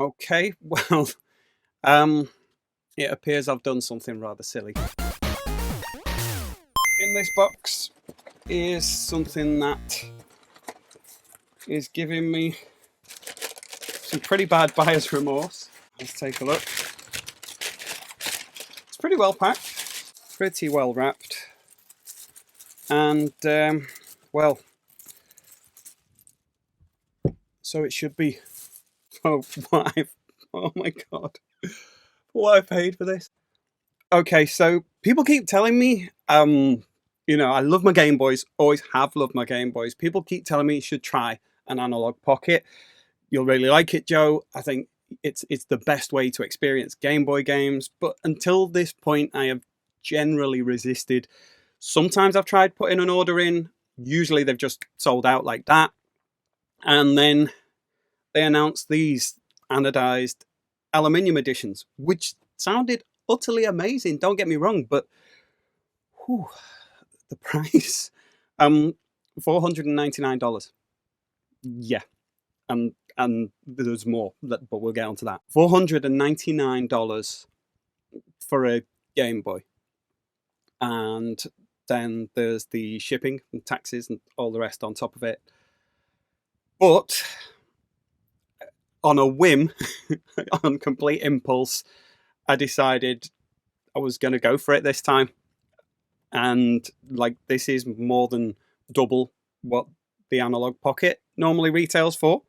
Okay, well, it appears I've done something rather silly. In this box is something that is giving me some pretty bad buyer's remorse. Let's take a look. It's pretty well packed, pretty well wrapped, and well, so it should be. Oh, oh my god, what I paid for this. Okay, so people keep telling me, you know, I love my Game Boys, always have loved my Game Boys. People keep telling me you should try an Analogue Pocket. You'll really like it, Joe. I think it's the best way to experience Game Boy games. But until this point, I have generally resisted. Sometimes I've tried putting an order in. Usually they've just sold out like that. And then they announced these anodized aluminium editions, which sounded utterly amazing. Don't get me wrong, but whew, the price, $499. Yeah, and there's more, but we'll get onto that. $499 for a Game Boy, and then there's the shipping and taxes and all the rest on top of it. But on a whim, on complete impulse, I decided I was going to go for it this time. And like, this is more than double what the Analogue Pocket normally retails for.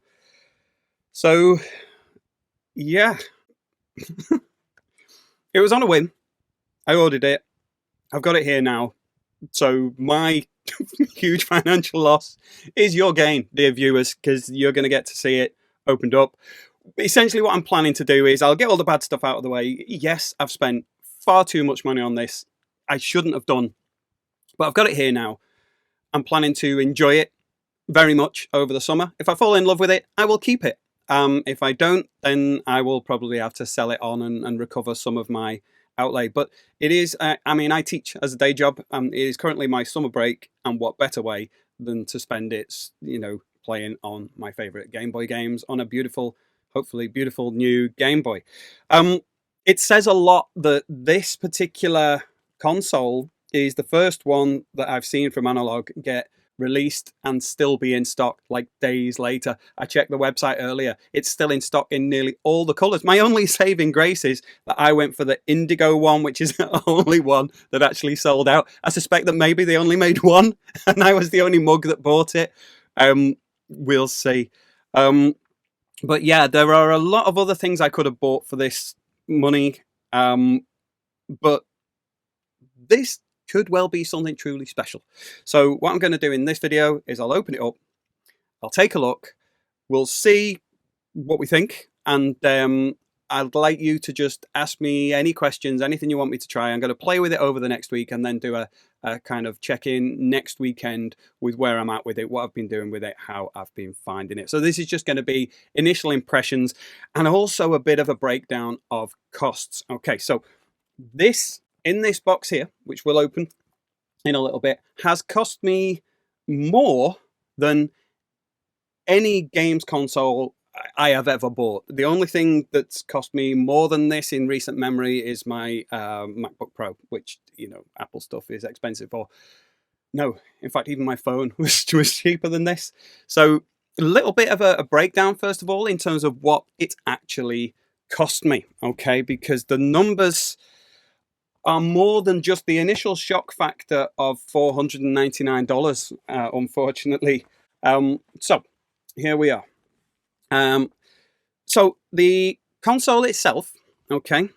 So yeah, it was on a whim. I ordered it. I've got it here now. So my huge financial loss is your gain, dear viewers, because you're going to get to see it opened up. Essentially what I'm planning to do is I'll get all the bad stuff out of the way. Yes, I've spent far too much money on this. I shouldn't have done, but I've got it here now. I'm planning to enjoy it very much over the summer. If I fall in love with it, I will keep it. If I don't, then I will probably have to sell it on and recover some of my outlay. But it is, I mean, I teach as a day job. It is currently my summer break, and what better way than to spend it, you know, playing on my favorite Game Boy games on a beautiful, hopefully beautiful new Game Boy. It says a lot that this particular console is the first one that I've seen from Analogue get released and still be in stock like days later. I checked the website earlier. It's still in stock in nearly all the colours. My only saving grace is that I went for the Indigo one, which is the only one that actually sold out. I suspect that maybe they only made one and I was the only mug that bought it. We'll see. But yeah, there are a lot of other things I could have bought for this money. But this could well be something truly special. So what I'm going to do in this video is I'll open it up, I'll take a look, we'll see what we think, and I'd like you to just ask me any questions, anything you want me to try. I'm going to play with it over the next week and then do a kind of check-in next weekend with where I'm at with it, what I've been doing with it, how I've been finding it. So this is just going to be initial impressions and also a bit of a breakdown of costs. Okay, so this in this box here, which we'll open in a little bit, has cost me more than any games console I have ever bought. The only thing that's cost me more than this in recent memory is my MacBook Pro, which, you know, Apple stuff is expensive for. No, in fact, even my phone was cheaper than this. So a little bit of a breakdown, first of all, in terms of what it actually cost me, okay? Because the numbers are more than just the initial shock factor of $499, unfortunately. So here we are. So the console itself, okay,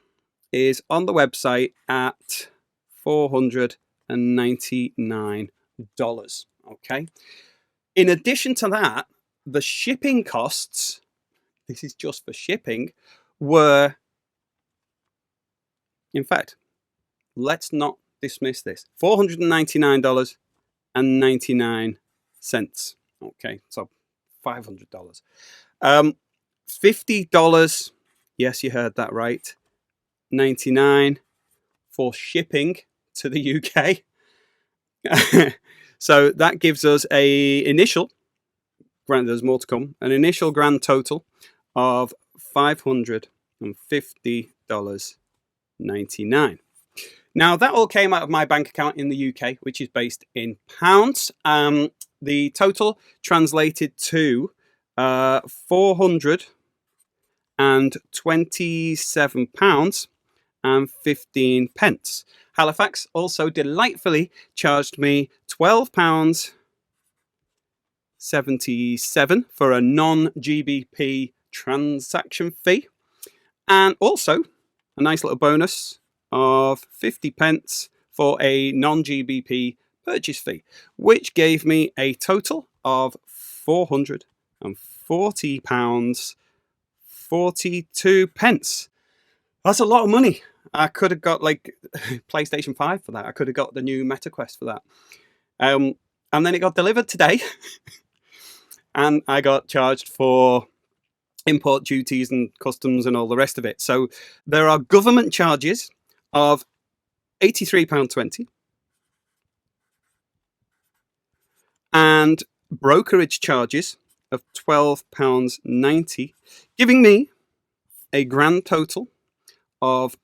is on the website at $499, okay? In addition to that, the shipping costs, this is just for shipping, were, in fact, let's not dismiss this, $499.99. Okay, so $500. $50, yes, you heard that right, 99 for shipping to the UK. So that gives us a initial, there's more to come, an initial grand total of $550.99. Now, that all came out of my bank account in the UK, which is based in pounds. The total translated to £427.15. Halifax also delightfully charged me £12.77 for a non-GBP transaction fee, and also a nice little bonus of 50p for a non-GBP purchase fee, which gave me a total of £440.42. That's a lot of money. I could have got like PlayStation 5 for that. I could have got the new MetaQuest for that. And then it got delivered today. And I got charged for import duties and customs and all the rest of it. So there are government charges of £83.20 and brokerage charges of £12.90, giving me a grand total of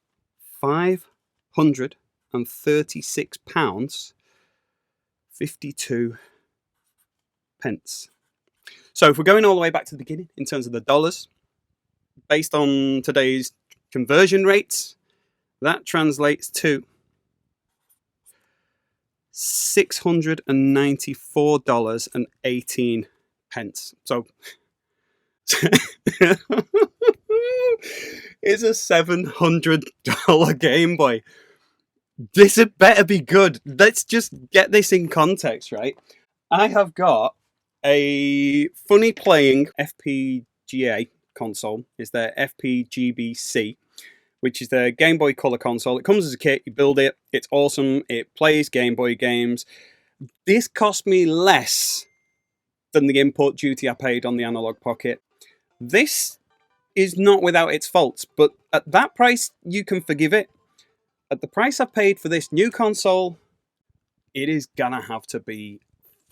£536.52. So if we're going all the way back to the beginning in terms of the dollars, based on today's conversion rates, that translates to $694.18. So it's a $700 Game Boy. This had better be good. Let's just get this in context, right? I have got a funny playing FPGA console. It's their FPGBC, which is their Game Boy Color console. It comes as a kit. You build it. It's awesome. It plays Game Boy games. This cost me less than the import duty I paid on the Analogue Pocket. This is not without its faults, but at that price, you can forgive it. At the price I paid for this new console, it is gonna have to be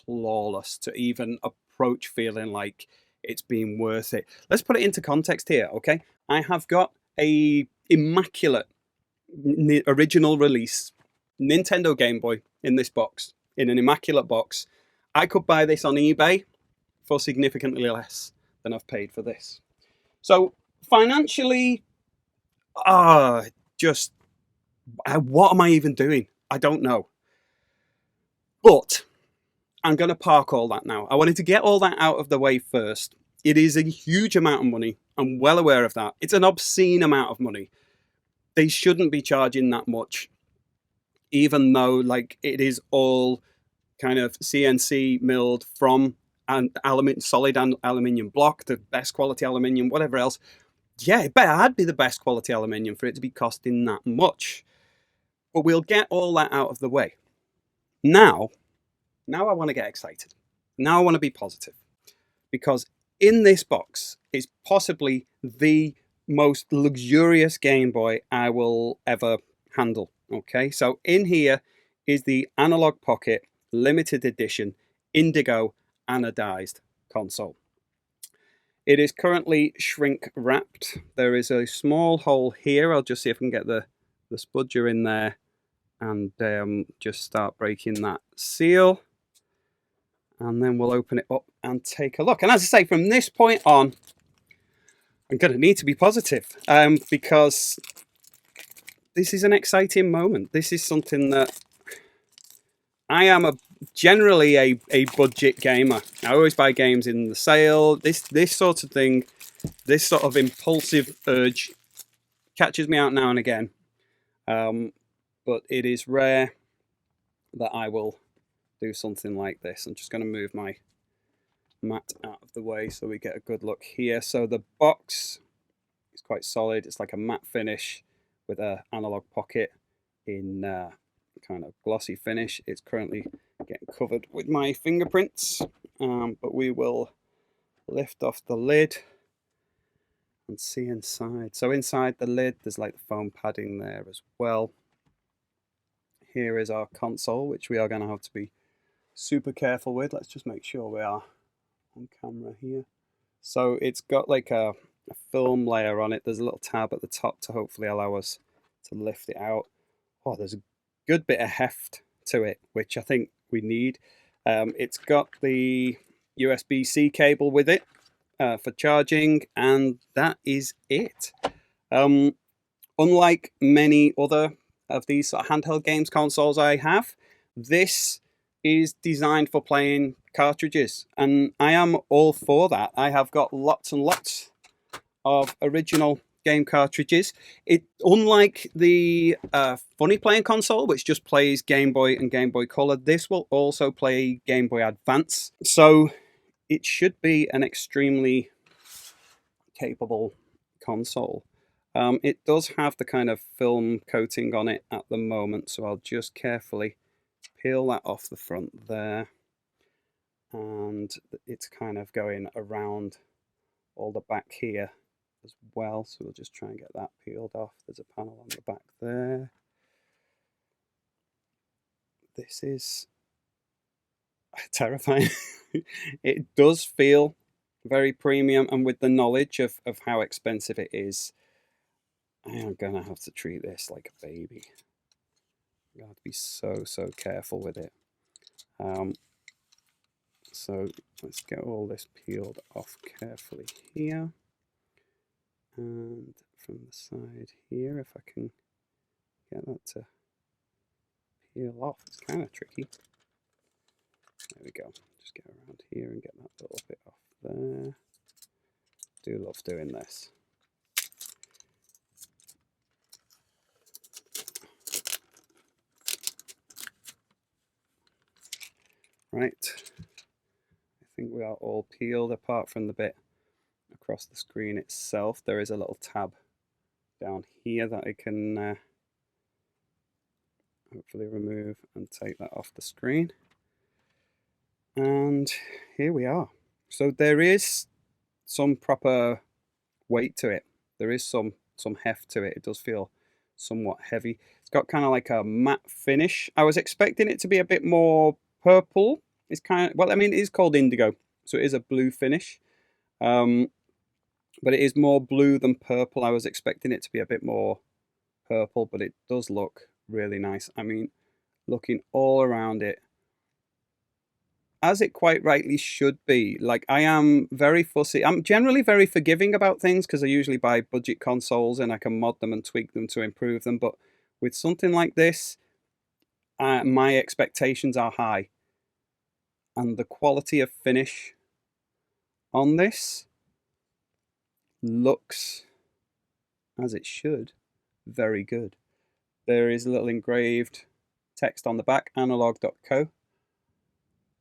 flawless to even approach feeling like it's been worth it. Let's put it into context here, okay? I have got a immaculate original release Nintendo Game Boy in this box, in an immaculate box. I could buy this on eBay for significantly less than I've paid for this. So financially, what am I even doing? I don't know. But I'm going to park all that now. I wanted to get all that out of the way first. It is a huge amount of money. I'm well aware of that. It's an obscene amount of money. They shouldn't be charging that much, even though like it is all kind of CNC milled from an solid aluminium block, the best quality aluminium, whatever else. Yeah, it better had be the best quality aluminium for it to be costing that much. But we'll get all that out of the way. Now I want to get excited. Now I want to be positive. Because in this box is possibly the most luxurious Game Boy I will ever handle. Okay, so in here is the Analogue Pocket limited edition Indigo anodized console. It is currently shrink wrapped. There is a small hole here. I'll just see if I can get the spudger in there and just start breaking that seal. And then we'll open it up and take a look. And as I say, from this point on, I'm going to need to be positive because this is an exciting moment. This is something that I am generally a budget gamer. I always buy games in the sale. This sort of thing, this sort of impulsive urge catches me out now and again. But it is rare that I will do something like this. I'm just going to move my mat out of the way so we get a good look here. So the box is quite solid. It's like a matte finish with an Analogue Pocket in kind of glossy finish. It's currently getting covered with my fingerprints, but we will lift off the lid and see inside. So inside the lid there's like the foam padding there as well. Here is our console, which we are going to have to be super careful with. Let's just make sure we are on camera here. So it's got like a a film layer on it. There's a little tab at the top to hopefully allow us to lift it out. Oh, there's a good bit of heft to it, which I think we need. It's got the USB-C cable with it for charging, and that is it. Unlike many other of these sort of handheld games consoles I have, this is designed for playing cartridges, and I am all for that. I have got lots and lots of original game cartridges. It, unlike the Funny Playing console, which just plays Game Boy and Game Boy Color, this will also play Game Boy Advance. So it should be an extremely capable console. It does have the kind of film coating on it at the moment, so I'll just carefully peel that off the front there. And it's kind of going around all the back here as well, so we'll just try and get that peeled off. There's a panel on the back there. This is terrifying. It does feel very premium, and with the knowledge of how expensive it is, I am gonna have to treat this like a baby. You have to be so careful with it. So let's get all this peeled off carefully here. And from the side here, if I can get that to peel off, it's kind of tricky. There we go. Just get around here and get that little bit off there. Do love doing this. Right, I think we are all peeled apart from the bit across the screen itself. There is a little tab down here that I can hopefully remove and take that off the screen. And here we are. So there is some proper weight to it. There is some heft to it. It does feel somewhat heavy. It's got kind of like a matte finish. I was expecting it to be a bit more purple. It's kind of, well, I mean, it is called Indigo, so it is a blue finish. But it is more blue than purple. I was expecting it to be a bit more purple, but it does look really nice. I mean, looking all around it, as it quite rightly should be. Like, I am very fussy. I'm generally very forgiving about things because I usually buy budget consoles and I can mod them and tweak them to improve them. But with something like this, my expectations are high. And the quality of finish on this looks, as it should, very good. There is a little engraved text on the back, Analogue.co.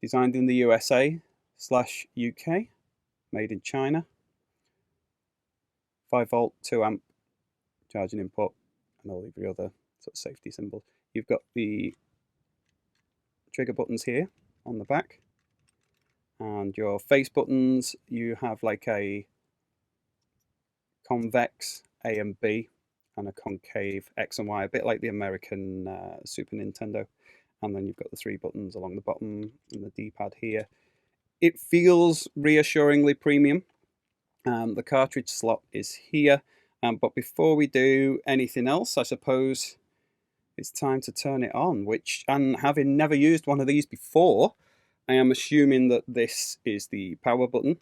Designed in the USA/UK, made in China. 5V, 2A charging input, and all of your other sort of safety symbols. You've got the trigger buttons here on the back, and your face buttons, you have like a convex A and B and a concave X and Y, a bit like the American Super Nintendo. And then you've got the 3 buttons along the bottom and the D-pad here. It feels reassuringly premium. The cartridge slot is here. But before we do anything else, I suppose it's time to turn it on, which, and having never used one of these before, I am assuming that this is the power button.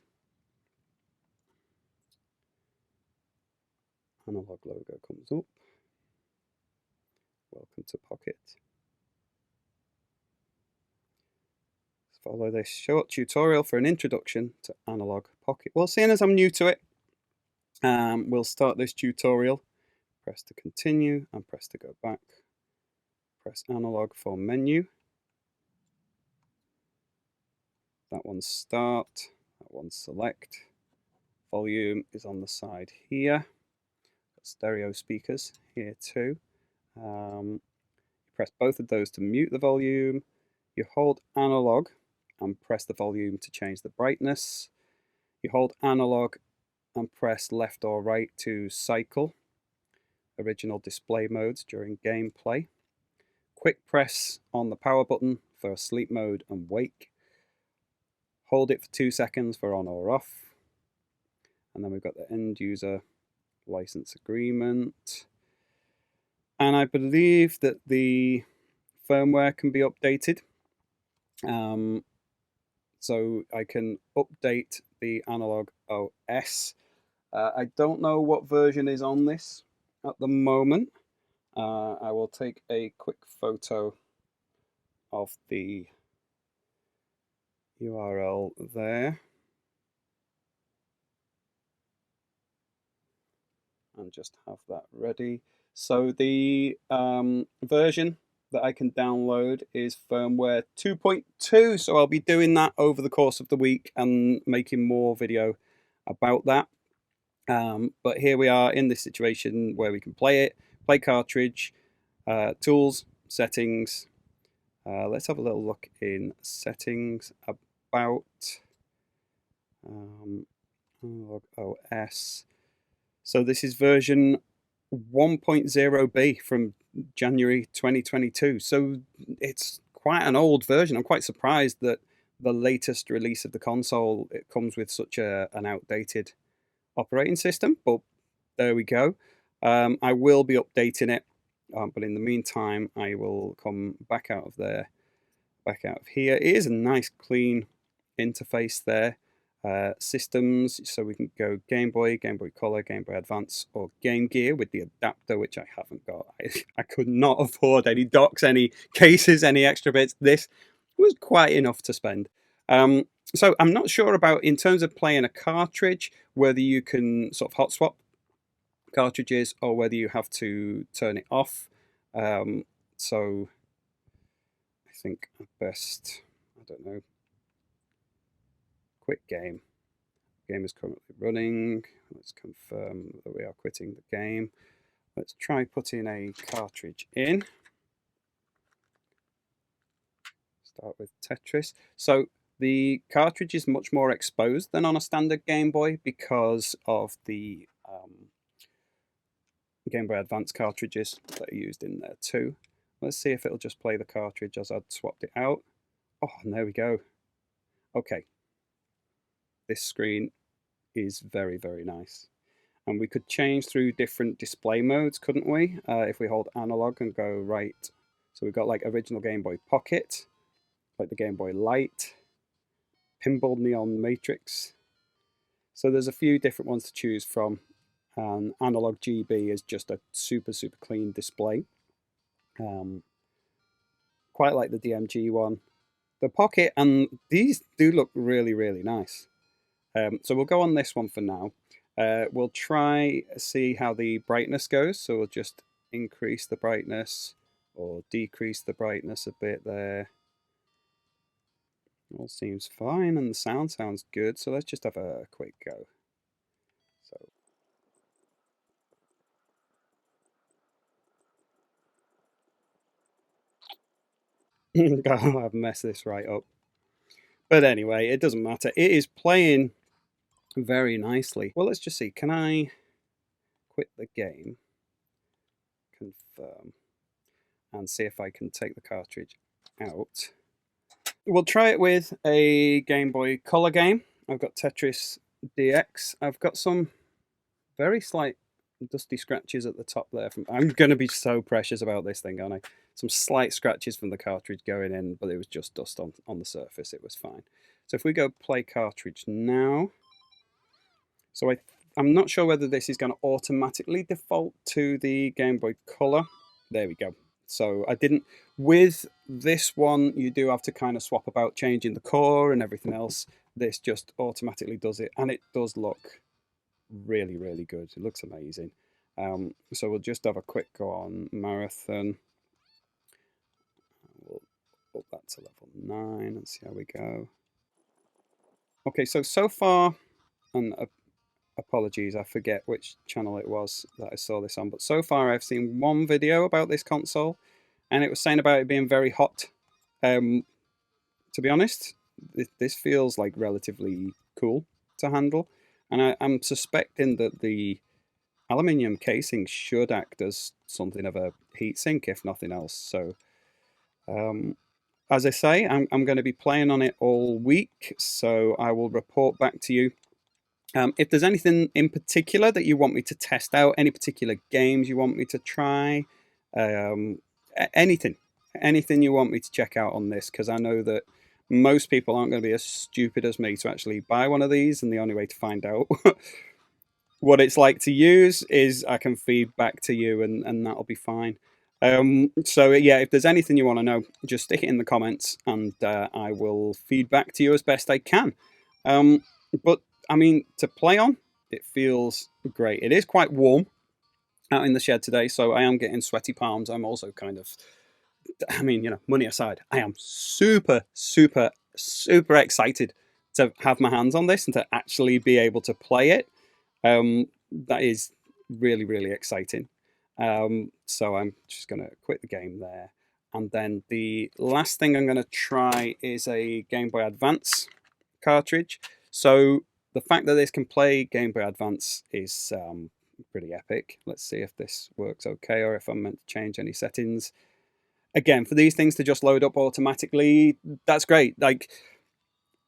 Analogue logo comes up. Welcome to Pocket. Follow this short tutorial for an introduction to Analogue Pocket. Well, seeing as I'm new to it, we'll start this tutorial. Press to continue and press to go back. Press Analog for menu. That one start, that one select. Volume is on the side here. Got stereo speakers here too. You press both of those to mute the volume. You hold Analog and press the volume to change the brightness. You hold Analog and press left or right to cycle original display modes during gameplay. Quick press on the power button for sleep mode and wake. Hold it for 2 seconds for on or off. And then we've got the end user license agreement. And I believe that the firmware can be updated. So I can update the Analogue OS. I don't know what version is on this at the moment. I will take a quick photo of the URL there and just have that ready. So the version that I can download is firmware 2.2. So I'll be doing that over the course of the week and making more video about that. But here we are in this situation where we can play it, play cartridge, tools, settings. Let's have a little look in settings about Analogue OS. So this is version 1.0b from January 2022. So it's quite an old version. I'm quite surprised that the latest release of the console, it comes with such an outdated operating system, but there we go. I will be updating it, but in the meantime, I will come back out of there, back out of here. It is a nice clean interface there. Systems, so we can go Game Boy, Game Boy Color, Game Boy Advance, or Game Gear with the adapter, which I haven't got. I could not afford any docks, any cases, any extra bits. This was quite enough to spend. So I'm not sure about, in terms of playing a cartridge, whether you can sort of hot swap cartridges or whether you have to turn it off. So I think best, I don't know, quit game. Game is currently running. Let's confirm that we are quitting the game. Let's try putting a cartridge in. Start with Tetris. So the cartridge is much more exposed than on a standard Game Boy because of the Game Boy Advance cartridges that are used in there too. Let's see if it'll just play the cartridge as I'd swapped it out. Oh, and there we go. Okay. This screen is very, very nice. And we could change through different display modes, couldn't we? If we hold analog and go right. So we've got like original Game Boy Pocket, like the Game Boy Light, Pinball Neon Matrix. So there's a few different ones to choose from. And Analog GB is just a super, super clean display. Quite like the DMG one. The Pocket, and these do look really, really nice. So we'll go on this one for now. We'll try see how the brightness goes. So we'll just increase the brightness or decrease the brightness a bit there. All seems fine and the sound sounds good. So let's just have a quick go. So I've messed this right up. But anyway, it doesn't matter. It is playing very nicely. Well, let's just see. Can I quit the game? Confirm. And see if I can take the cartridge out. We'll try it with a Game Boy Color game. I've got Tetris DX. I've got some very slight dusty scratches at the top there. I'm going to be so precious about this thing, aren't I? Some slight scratches from the cartridge going in, but it was just dust on the surface. It was fine. So if we go play cartridge now. So I'm not sure whether this is going to automatically default to the Game Boy Color. There we go. So I didn't, with this one, you do have to kind of swap about changing the core and everything else. This just automatically does it, and it does look really, really good. It looks amazing. So we'll just have a quick go on Marathon. We'll up that to level 9 and see how we go. Okay, so far, and apologies, I forget which channel it was that I saw this on, but so far I've seen one video about this console, and it was saying about it being very hot. To be honest, this feels like relatively cool to handle, and I'm suspecting that the aluminium casing should act as something of a heatsink, if nothing else. So, as I say, I'm going to be playing on it all week, so I will report back to you If there's anything in particular that you want me to test out, any particular games you want me to try, um, anything you want me to check out on this, because I know that most people aren't going to be as stupid as me to actually buy one of these, and the only way to find out what it's like to use is I can feed back to you, and that'll be fine. So yeah, if there's anything you want to know, just stick it in the comments, and I will feed back to you as best I can. But I mean, to play on, it feels great. It is quite warm out in the shed today, so I am getting sweaty palms. I'm also kind of, I mean, money aside, I am super, super, super excited to have my hands on this and to actually be able to play it. That is really, really exciting. So I'm just going to quit the game there. And then the last thing I'm going to try is a Game Boy Advance cartridge. So the fact that this can play Game Boy Advance is pretty epic. Let's see if this works okay, or if I'm meant to change any settings. Again, for these things to just load up automatically, that's great. Like,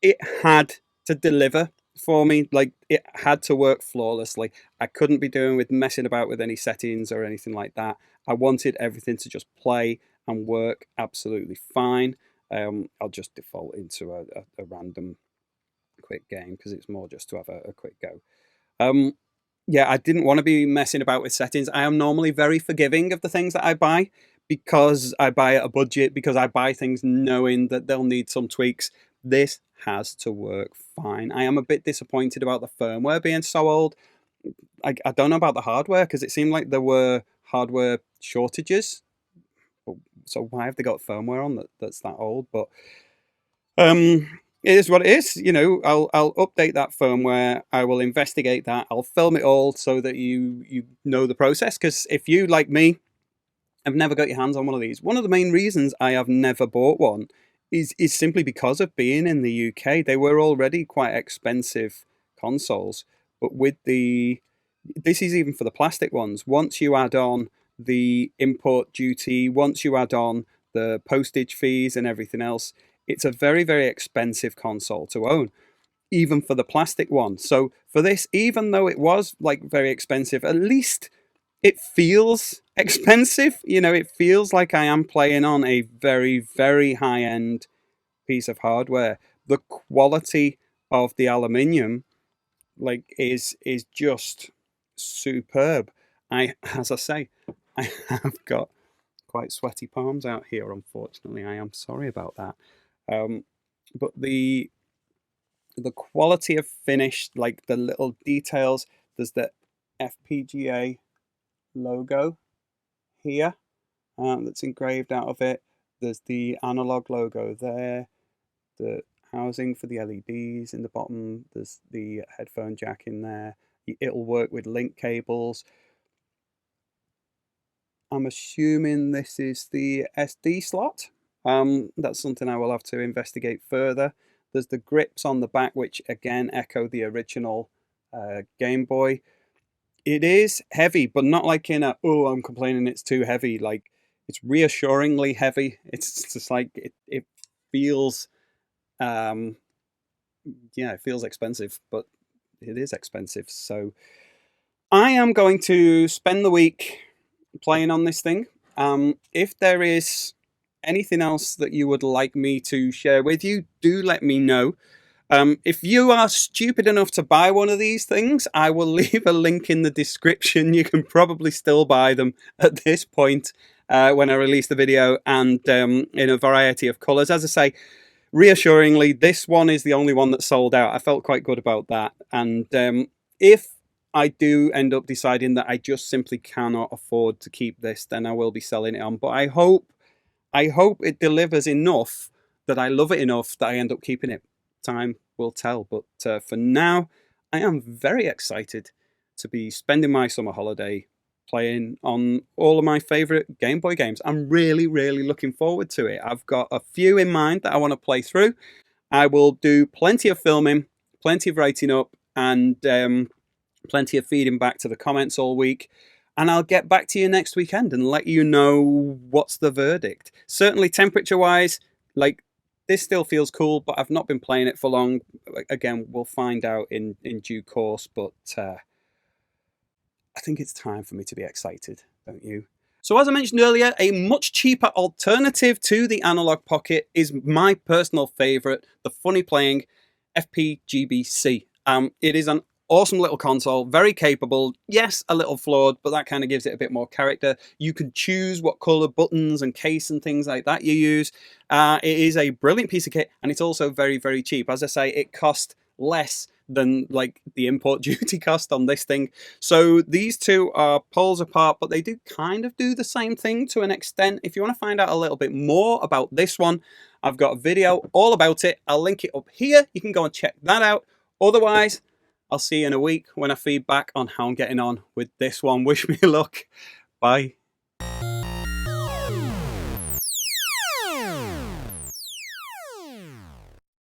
it had to deliver for me. Like, it had to work flawlessly. I couldn't be doing with messing about with any settings or anything like that. I wanted everything to just play and work absolutely fine. I'll just default into a random quick game because it's more just to have a quick go. Yeah, I didn't want to be messing about with settings. I am normally very forgiving of the things that I buy because I buy at a budget, because I buy things knowing that they'll need some tweaks. This has to work fine. I am a bit disappointed about the firmware being so old. I don't know about the hardware, because it seemed like there were hardware shortages. So why have they got firmware on that's that old? But it is what it is. I'll update that firmware. I will investigate that. I'll film it all so that you know the process. Because if you, like me, have never got your hands on one of these, one of the main reasons I have never bought one is simply because of being in the UK. They were already quite expensive consoles, but this is even for the plastic ones. Once you add on the import duty, once you add on the postage fees and everything else, it's a very, very expensive console to own, even for the plastic one. So for this, even though it was like very expensive, at least it feels expensive. It feels like I am playing on a very, very high-end piece of hardware. The quality of the aluminium, is just superb. As I say, I have got quite sweaty palms out here, unfortunately. I am sorry about that. But the quality of finish, like the little details, there's the FPGA logo here that's engraved out of it. There's the analog logo there, the housing for the LEDs in the bottom, there's the headphone jack in there. It'll work with link cables. I'm assuming this is the SD slot. That's something I will have to investigate further. There's the grips on the back, which again echo the original Game Boy. It is heavy, but not like in I'm complaining it's too heavy. Like, it's reassuringly heavy. It's just like it feels, it feels expensive, but it is expensive. So I am going to spend the week playing on this thing. If there is anything else that you would like me to share with you, do let me know. If you are stupid enough to buy one of these things, I will leave a link in the description. You can probably still buy them at this point when I release the video, and in a variety of colours. As I say, reassuringly, this one is the only one that sold out. I felt quite good about that. And if I do end up deciding that I just simply cannot afford to keep this, then I will be selling it on. But I hope it delivers enough that I love it enough that I end up keeping it. Time will tell. But for now, I am very excited to be spending my summer holiday playing on all of my favourite Game Boy games. I'm really, really looking forward to it. I've got a few in mind that I want to play through. I will do plenty of filming, plenty of writing up, and plenty of feeding back to the comments all week. And I'll get back to you next weekend and let you know what's the verdict. Certainly temperature-wise, this still feels cool, but I've not been playing it for long. Again, we'll find out in due course, but I think it's time for me to be excited, don't you? So as I mentioned earlier, a much cheaper alternative to the Analogue Pocket is my personal favourite, the funny playing FPGB-C. It is an awesome little console, very capable. Yes, a little flawed, but that kind of gives it a bit more character. You can choose what colour buttons and case and things like that you use. It is a brilliant piece of kit, and it's also very, very cheap. As I say, it costs less than like the import duty cost on this thing. So these two are poles apart, but they do kind of do the same thing to an extent. If you want to find out a little bit more about this one, I've got a video all about it. I'll link it up here. You can go and check that out. Otherwise, I'll see you in a week when I feedback on how I'm getting on with this one. Wish me luck. Bye.